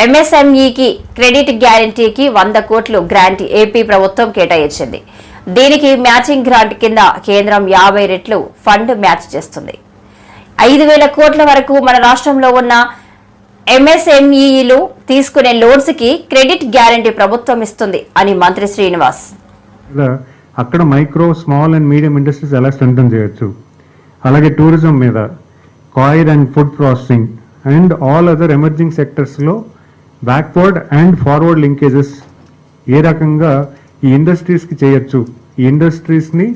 ఎంఎస్ఎంఈకి credit గ్యారంటీకి 100 కోట్లు grant AP ప్రభుత్వం కేటాయించింది. దీనికి మ్యాచింగ్ గ్రాంట్ కింద కేంద్రం 50 రెట్లు ఫండ్ మ్యాచ్ చేస్తుంది. 5,000 కోట్ల వరకు మన రాష్ట్రంలో ఉన్న ఎంఎస్ఎంఈలు తీసుకునే లోన్స్ కి క్రెడిట్ గ్యారంటీ ప్రభుత్వం ఇస్తుంది అని మంత్రి శ్రీనివాస్. అక్కడ micro, small and medium industries ఎలా స్ట్రెంథెన్ చేయొచ్చు, అలాగే టూరిజం మీద, coil and food processing and all other emerging సెక్టర్స్లో బ్యాక్వర్డ్ అండ్ ఫార్వర్డ్ లింకేజెస్ ఏ రకంగా ఈ ఇండస్ట్రీస్కి చేయొచ్చు, ఈ ఇండస్ట్రీస్ని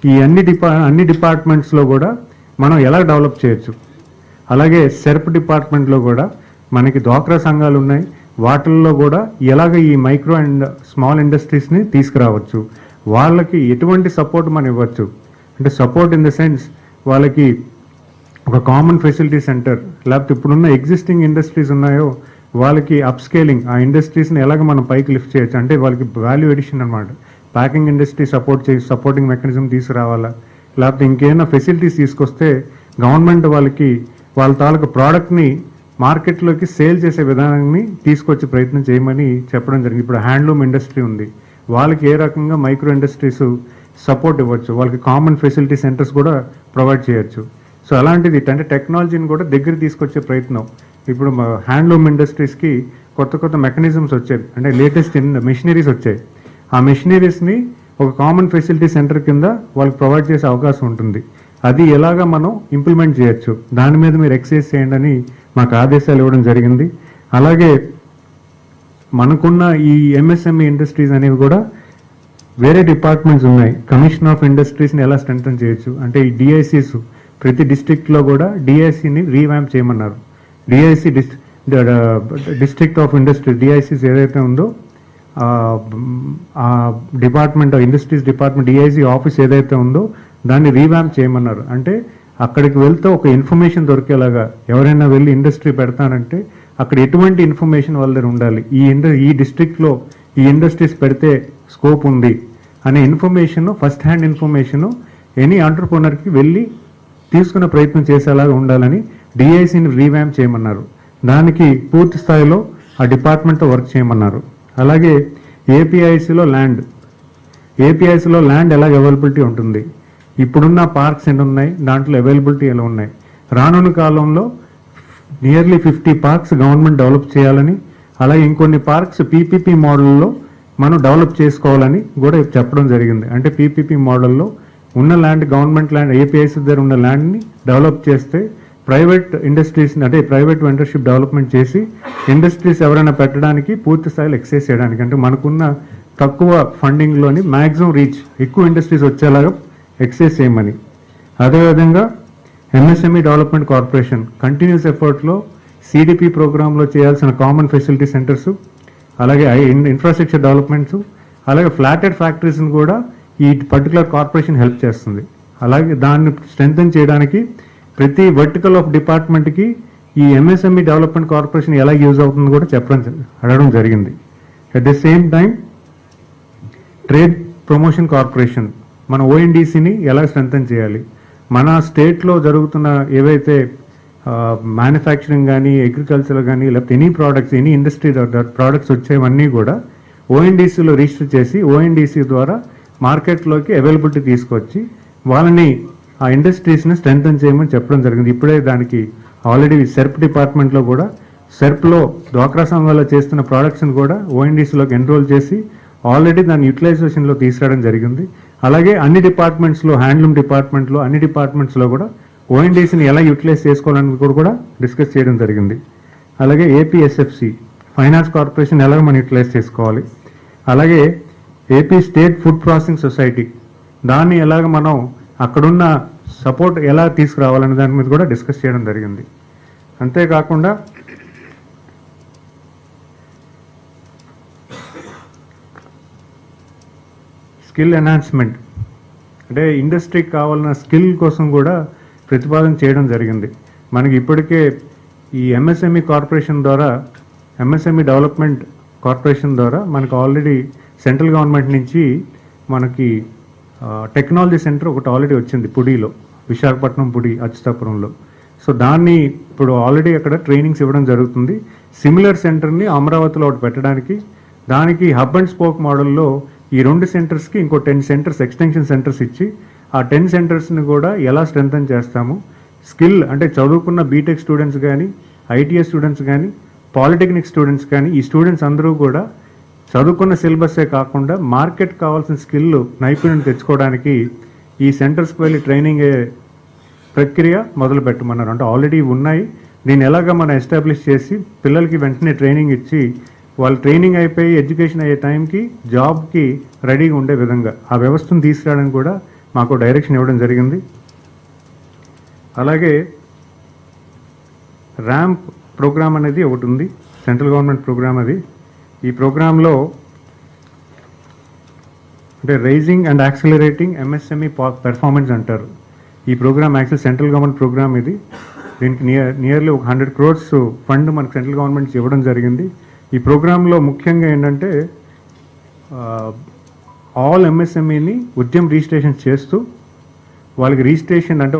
ఈ అన్ని డిపార్ట్మెంట్స్లో కూడా మనం ఎలా డెవలప్ చేయొచ్చు, అలాగే సెర్ప్ డిపార్ట్మెంట్లో కూడా మనకి డ్వాక్రా సంఘాలు ఉన్నాయి, వాటిల్లో కూడా ఎలాగ ఈ మైక్రో అండ్ స్మాల్ ఇండస్ట్రీస్ని తీసుకురావచ్చు, వాళ్ళకి ఎటువంటి సపోర్ట్ మనం ఇవ్వచ్చు. అంటే సపోర్ట్ ఇన్ ద సెన్స్ వాళ్ళకి ఒక కామన్ ఫెసిలిటీ సెంటర్, లేకపోతే ఇప్పుడున్న ఎగ్జిస్టింగ్ ఇండస్ట్రీస్ ఉన్నాయో వాళ్ళకి అప్ స్కేలింగ్, ఆ ఇండస్ట్రీస్ని ఎలాగ మనం పైకి లిఫ్ట్ చేయొచ్చు, అంటే వాళ్ళకి వాల్యూ ఎడిషన్ అనమాట. ప్యాకింగ్ ఇండస్ట్రీ సపోర్టింగ్ మెకానిజం తీసుకురావాలా, లేకపోతే ఇంకేమైనా ఫెసిలిటీస్ తీసుకొస్తే గవర్నమెంట్ వాళ్ళ తాలూకు ప్రోడక్ట్ని మార్కెట్లోకి సేల్ చేసే విధానాన్ని తీసుకొచ్చే ప్రయత్నం చేయమని చెప్పడం జరిగింది. ఇప్పుడు హ్యాండ్లూమ్ ఇండస్ట్రీ ఉంది, వాళ్ళకి ఏ రకంగా మైక్రో ఇండస్ట్రీస్ సపోర్ట్ ఇవ్వచ్చు, వాళ్ళకి కామన్ ఫెసిలిటీ సెంటర్స్ కూడా ప్రొవైడ్ చేయొచ్చు. సో అలాంటిది అంటే టెక్నాలజీని కూడా దగ్గర తీసుకొచ్చే ప్రయత్నం. ఇప్పుడు హ్యాండ్లూమ్ ఇండస్ట్రీస్కి కొత్త మెకానిజమ్స్ వచ్చాయి, అంటే లేటెస్ట్ మెషినరీస్ వచ్చాయి. ఆ మెషినరీస్ని ఒక కామన్ ఫెసిలిటీ సెంటర్ కింద వాళ్ళకి ప్రొవైడ్ చేసే అవకాశం ఉంటుంది. అది ఎలాగా మనం ఇంప్లిమెంట్ చేయొచ్చు, దాని మీద మీరు ఎక్సైజ్ చేయండి అని మాకు ఆదేశాలు ఇవ్వడం జరిగింది. అలాగే మనకున్న ఈ ఎంఎస్ఎంఈ ఇండస్ట్రీస్ అనేవి కూడా వేరే డిపార్ట్మెంట్స్ ఉన్నాయి. కమిషన్ ఆఫ్ ఇండస్ట్రీస్ని ఎలా స్ట్రెంథెన్ చేయొచ్చు అంటే ఈ డిఐసిస్ ప్రతి డిస్ట్రిక్ట్లో కూడా డిఐసిని రీవ్యాంప్ చేయమన్నారు. డిఐసి డిస్ట్రిక్ట్ ఆఫ్ ఇండస్ట్రీ డిఐసిస్ ఏదైతే ఉందో ఆ department industries department DIC office ఏదైతే ఉందో దాన్ని రీవ్యాంప్ చేయమన్నారు. అంటే అక్కడికి వెళ్తే ఒక ఇన్ఫర్మేషన్ దొరికేలాగా, ఎవరైనా వెళ్ళి ఇండస్ట్రీ పెడతానంటే అక్కడ ఎటువంటి ఇన్ఫర్మేషన్ వాళ్ళ దగ్గర ఉండాలి, ఈ డిస్ట్రిక్ట్లో ఈ ఇండస్ట్రీస్ పెడితే స్కోప్ ఉంది అనే information, first hand information any ఆంటర్ప్రెనర్కి వెళ్ళి తీసుకునే ప్రయత్నం చేసేలాగా ఉండాలని డిఐసిని రీవ్యాంప్ చేయమన్నారు. దానికి పూర్తి స్థాయిలో ఆ డిపార్ట్మెంట్తో వర్క్ చేయమన్నారు. అలాగే ఏపీఐసిలో ల్యాండ్ ఎలా అవైలబిలిటీ ఉంటుంది, ఇప్పుడున్న పార్క్స్ ఎన్ని ఉన్నాయి, దాంట్లో అవైలబిలిటీ ఎలా ఉన్నాయి, రానున్న కాలంలో నియర్లీ 50 పార్క్స్ గవర్నమెంట్ డెవలప్ చేయాలని, అలాగే ఇంకొన్ని పార్క్స్ పీపీపీ మోడల్లో మనం డెవలప్ చేసుకోవాలని కూడా చెప్పడం జరిగింది. అంటే పీపీపీ మోడల్లో ఉన్న ల్యాండ్, గవర్నమెంట్ ల్యాండ్, ఏపీఐసి దగ్గర ఉన్న ల్యాండ్ని డెవలప్ చేస్తే ప్రైవేట్ ఇండస్ట్రీస్ని అంటే ప్రైవేట్ వెండర్షిప్ డెవలప్మెంట్ చేసి ఇండస్ట్రీస్ ఎవరైనా పెట్టడానికి పూర్తి స్థాయిలో ఎక్సైజ్ చేయడానికి, అంటే మనకున్న తక్కువ ఫండింగ్లోని మ్యాక్సిమం రీచ్ ఎక్కువ ఇండస్ట్రీస్ వచ్చేలాగా ఎక్సైజ్ చేయమని. అదేవిధంగా ఎంఎస్ఎంఈ డెవలప్మెంట్ కార్పొరేషన్ కంటిన్యూస్ ఎఫర్ట్లో సిడిపి ప్రోగ్రాంలో చేయాల్సిన కామన్ ఫెసిలిటీ సెంటర్స్, అలాగే ఇన్ఫ్రాస్ట్రక్చర్ డెవలప్మెంట్స్, అలాగే ఫ్లాటెడ్ ఫ్యాక్టరీస్ని కూడా ఈ పర్టికులర్ కార్పొరేషన్ హెల్ప్ చేస్తుంది. అలాగే దాన్ని స్ట్రెంథెన్ చేయడానికి ప్రతి వర్టికల్ ఆఫ్ డిపార్ట్మెంట్కి ఈ ఎంఎస్ఎంఈ డెవలప్మెంట్ కార్పొరేషన్ ఎలా యూజ్ అవుతుంది కూడా అడగడం జరిగింది. At the same time trade promotion corporation మన ఓఎన్డీసీని ఎలా స్ట్రెంథెన్ చేయాలి, మన స్టేట్లో జరుగుతున్న ఏవైతే మ్యానుఫ్యాక్చరింగ్ కానీ, అగ్రికల్చర్ కానీ, లేకపోతే any products, any industry products వచ్చేవన్నీ కూడా ఓఎన్డీసీలో రిజిస్టర్ చేసి ఓఎన్డీసీ ద్వారా మార్కెట్లోకి అవైలబిలిటీ తీసుకొచ్చి వాళ్ళని ఆ ఇండస్ట్రీస్ని స్ట్రెంథెన్ చేయమని చెప్పడం జరిగింది. ఇప్పుడే దానికి ఆల్రెడీ సెర్ప్ డిపార్ట్మెంట్లో కూడా సెర్ప్లో డ్వాక్రా సంఘాల్లో చేస్తున్న ప్రోడక్ట్స్ని కూడా ఓఎన్డీసీలోకి ఎన్రోల్ చేసి ఆల్రెడీ దాన్ని యూటిలైజేషన్లో తీసుకురావడం జరిగింది. అలాగే అన్ని డిపార్ట్మెంట్స్లో, హ్యాండ్లూమ్ డిపార్ట్మెంట్లో, అన్ని డిపార్ట్మెంట్స్లో కూడా ఓఎన్డీసీని ఎలా యూటిలైజ్ చేసుకోవాలని కూడా డిస్కస్ చేయడం జరిగింది. అలాగే ఏపీఎస్ఎఫ్సి ఫైనాన్స్ కార్పొరేషన్ ఎలా మనం యూటిలైజ్ చేసుకోవాలి, అలాగే AP state food processing society దాన్ని ఎలాగ మనం అక్కడున్న సపోర్ట్ ఎలా తీసుకురావాలనే దాని మీద కూడా డిస్కస్ చేయడం జరిగింది. అంతేకాకుండా స్కిల్ ఎన్హాన్స్మెంట్ అంటే ఇండస్ట్రీకి కావాలన్న స్కిల్ కోసం కూడా ప్రతిపాదన చేయడం జరిగింది. మనకి ఇప్పటికే ఈ ఎంఎస్ఎంఈ కార్పొరేషన్ ద్వారా, ఎంఎస్ఎంఈ డెవలప్మెంట్ కార్పొరేషన్ ద్వారా మనకు ఆల్రెడీ సెంట్రల్ గవర్నమెంట్ నుంచి మనకి టెక్నాలజీ సెంటర్ ఒకటి ఆల్రెడీ వచ్చింది పుడిలో, విశాఖపట్నం పుడి అచ్యుతాపురంలో. సో దాన్ని ఇప్పుడు ఆల్రెడీ అక్కడ ట్రైనింగ్స్ ఇవ్వడం జరుగుతుంది. సిమిలర్ సెంటర్ని అమరావతిలో ఒకటి పెట్టడానికి, దానికి హబ్ అండ్ స్పోక్ మోడల్లో ఈ 2 సెంటర్స్కి ఇంకో 10 సెంటర్స్ ఎక్స్టెన్షన్ సెంటర్స్ ఇచ్చి ఆ 10 సెంటర్స్ని కూడా ఎలా స్ట్రెంథన్ చేస్తాము, స్కిల్ అంటే చదువుకున్న బీటెక్ స్టూడెంట్స్ కానీ, ఐటీఎస్ స్టూడెంట్స్ కానీ, పాలిటెక్నిక్ స్టూడెంట్స్ కానీ, ఈ స్టూడెంట్స్ అందరూ కూడా చదువుకున్న సిలబస్సే కాకుండా మార్కెట్ కావాల్సిన స్కిల్ నైపుణ్యం తెచ్చుకోవడానికి ఈ సెంటర్స్కి వెళ్ళి ట్రైనింగ్ ప్రక్రియ మొదలు పెట్టమన్నారు. అంటే ఆల్రెడీ ఉన్నాయి, దీన్ని ఎలాగ మనం ఎస్టాబ్లిష్ చేసి పిల్లలకి వెంటనే ట్రైనింగ్ ఇచ్చి వాళ్ళు ట్రైనింగ్ అయిపోయి ఎడ్యుకేషన్ అయ్యే టైంకి జాబ్కి రెడీగా ఉండే విధంగా ఆ వ్యవస్థను తీసుకురావడానికి కూడా మాకు డైరెక్షన్ ఇవ్వడం జరిగింది. అలాగే ర్యాంప్ ప్రోగ్రామ్ అనేది ఒకటి ఉంది, సెంట్రల్ గవర్నమెంట్ ప్రోగ్రామ్. అది ఈ ప్రోగ్రాంలో అంటే raising and accelerating MSME performance అంటారు. ఈ programme actual central government programme ఇది. దీనికి నియర్లీ ఒక 100 crores ఫండ్ మనకు సెంట్రల్ గవర్నమెంట్ ఇవ్వడం జరిగింది. ఈ ప్రోగ్రాంలో ముఖ్యంగా ఏంటంటే ఆల్ ఎంఎస్ఎంఈని ఉద్యమ రిజిస్ట్రేషన్ చేస్తూ వాళ్ళకి రిజిస్ట్రేషన్ అంటే